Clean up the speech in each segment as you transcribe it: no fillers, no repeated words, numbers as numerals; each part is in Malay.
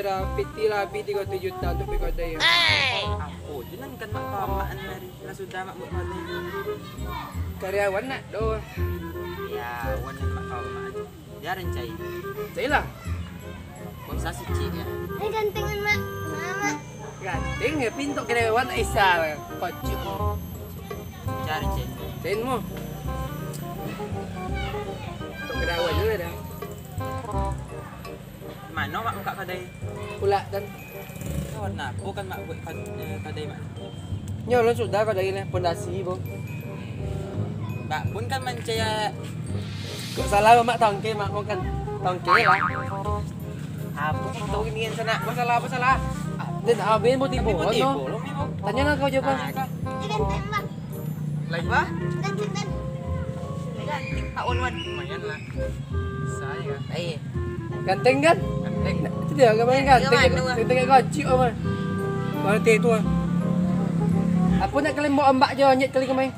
dah PT lah, PT kau 7 juta untuk pergi kedai. Aku jangan kan mak kamaan hari. Lah sudah mak buat mana? Karyawan nak doh. Ya, wan mak kamaan. Ya rencai. Saya lah. Bangsa suci ya. Gantengan mak. Mama. Ganteng ya pintu karyawan Aisyah. Kocok. Ya rencai. Cain mo. Untuk karyawan juga dah. Mana mak buka kedai? Pula dan Kawan aku kan mak buat kedai mak. nyolong sudah kedai ni pondasi bo. Mak pun kan mencaya. Kok salah mak tangke mak mau kan tangke lah. Aku tahu ini yang sana. Masalah apa salah? Dan abin mau tipu no. Tanya lah kau jawab. Ganteng mak. Lain ba? Ganteng dan. Ganting Pak Wan. Lumayan lah. Saya. Eh, Ganteng kan? ganting. Itu dia gambar ganteng. Ganteng kayak kocok apa? Mana tu ah. Aku nak kalian bawa ambak je nyet kali kemain.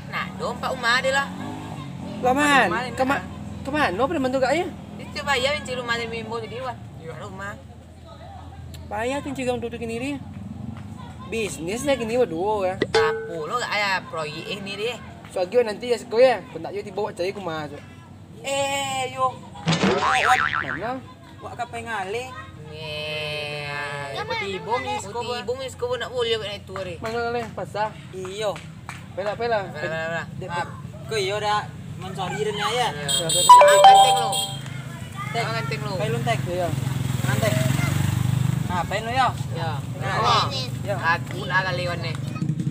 Nah, dong Pak Umar dia lah. Laman. Kemana pada mantu gak ya? Itu bayar yang rumah dia mimbo jadi wan. Rumah. Bayar tu cigang tutup sendiri. Bisnisnya gini waduh ya. Apa lo gak ada proyek ini dia? So agak nanti ya sekolah ya. Kau tak jadi bawa cari aku masuk. Yo. Mana? Wak kapai ngale. Tibo Misko nak boleh buat itu hari. Mana kali? Pasar. Iyo. Pela. Ko iyo dah mencari dan ya. Ganteng lo. Ganteng lo. Pailun tek. Iya. Nantek. Ah, pain lo ya. Ya. Ya. Aku nak kalian ni.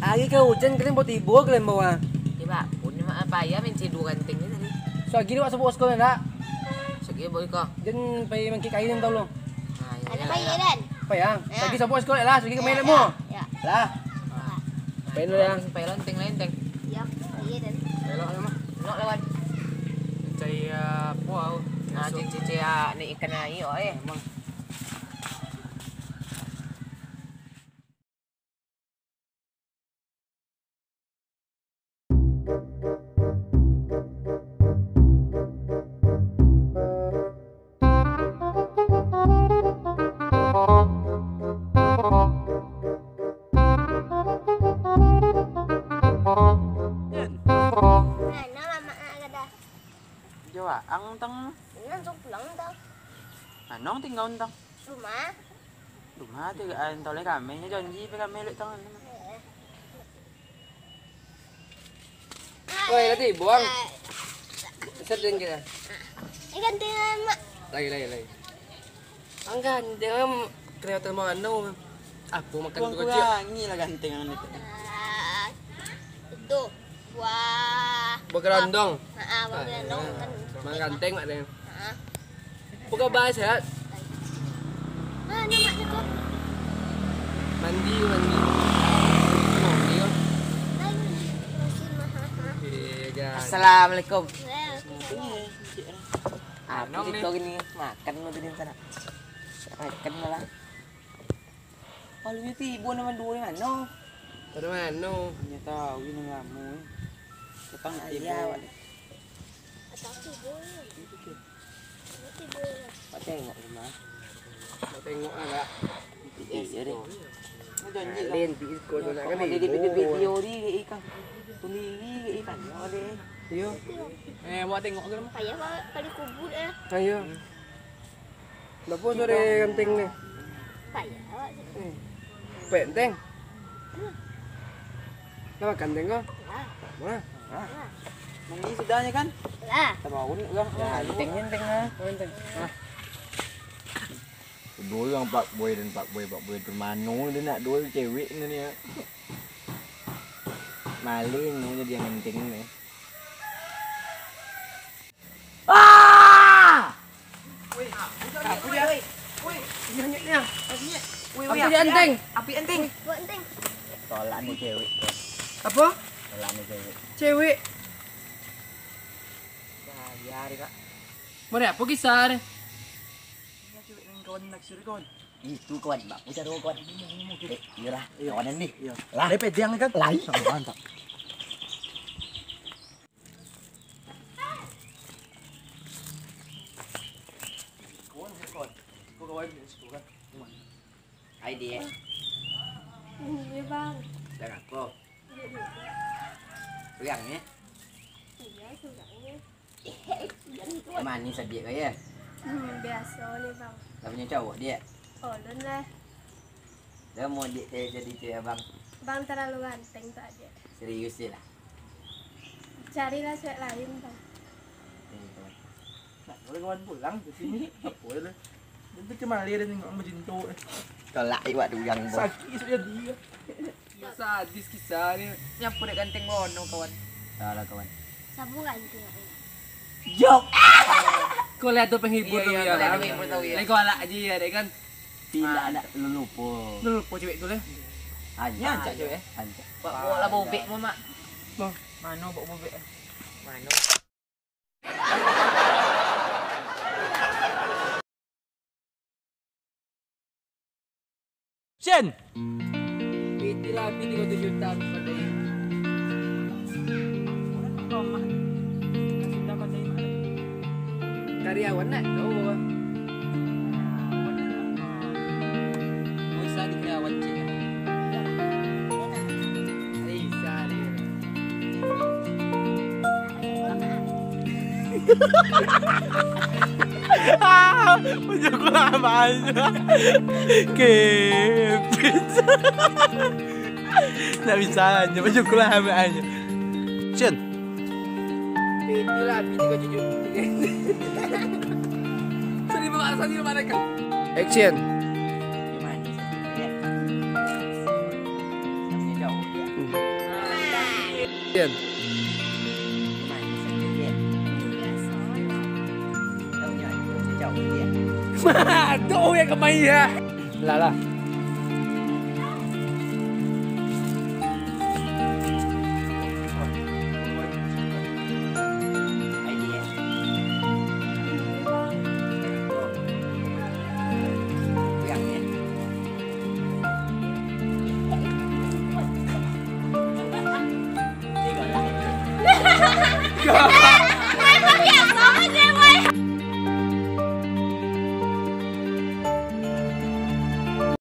Lagi ke hujan kalian buat tibo kalian bawa. Coba, pun apa ya mencari dua ganteng ni tadi. So gini wak sebuah sekolah nak. Sige boleh kau. Jan pay mangki kain tau lo. Ada bayaran. Apa ya? Lagi sebuah sekolah lah, lagi kemain mo. Ya. Lah. Pain lo yang. Pailun lenteng. Ya. Bayaran. Pelok lama. Nok lewat. Cai puau. Nah, cici ni ikan air Emang. Nama mak ada. Jawa, ang tang. Langsung pulang dah. Anong tinggal tang. Rumah. Rumah tu kan toleh kami nya janji pe kami lek tangan. Woi, nanti buang. Sedeng kita. Gantengan mak. Lagi. Anggan, dia kelihatan mana? Aku makan Buang tu kecil. kurangi lah gantengan itu. Itu. Wah. Berkerondong. Berkerondong kan. Mang ganteng mak dia. Heeh. Buka bahas sehat. Mana maknya kok? Mandi kau. Iya, Assalamualaikum. Anong Itu gini makan lo di sana. Makan malah. Kalau itu ibu nama dua mana? Pada mana? Hanya tahu ini kamu. Ketang ibu. Pak tengok rumah. Mau tengok enggak? Iya deh. Janji Lain disko tu nak kan di video di ikan. Tuli ikan. Ada. Yo. Buat tengok ke rumah. Payah kali kubur Ayo. Dapat sore ganteng ni. Payah. Penteng. Nama ganteng kau? Mana? Mandi sudahnya kan? Lah. Terbaun kan? Gantengnya tengah. Ganteng. Dua orang Pak Boy dan Pak Boy tu mano dia nak dua cewek ni ya. Maling ni jadi yang penting ni. Apa dia? Woi, nyanyaknya. Apa dia anteng? Api enteng. Buat enteng. Tolak ni cewek. Apa? Tolak ni cewek. Cewek. Ya, Rika. Mana apa kisah ni? Kawan nak suri kawan. Itu kawan, Pak. Putar kawan. Iya lah. Kawan ni. Lah, dia pedang kan? Lain. Mantap. Hai dia. Iya bang. Dan aku. Pegangnya. Iya sugangnya. Manis saja kaya. Biasa nih bang. Tak punya cowok dia. Oh don lah. Dia mau jadi cewek abang. Bang terlalu ganteng tak aja. Serius dia lah. Carilah cewek lain bang. Nak kawan pulang ke sini. Apa ya? Itu cuma lihat tengok macam tu. Kelak iwak dugang bos. Sakit sudah dia. Sadis kisah ni. Nyapu dek ganteng bono kawan. Salah kawan. Sabu ganti ya. Jok. Kau lihat tu penghibur tu Iya, ya. lihat penghibur tu, ya. Lagi kau alak aja ya, dek kan. Tidak ada lupa. Lu lupa cewek tu lah. Hancak cewek. Hancak. Bawa bobek mo mak. Bang. Mano bawa bobek. Mano. Shen. Piti lah, piti kau 7 juta pada ini. Karyawan nak? Oh. Bisa di karyawan cik. Bisa dia. Punya aku lama aja. Kepit. Tak bisa aja, punya aku lama aja. Shen. Piti lah, piti kau jujur. Sini bawa sini mana kau? Action. Gimana sih dia? Tak punya cowok dia. Action. Gimana sih dia? Biasa lah. Tak punya cowok dia. Tuh yang kemai ya. Lah lah.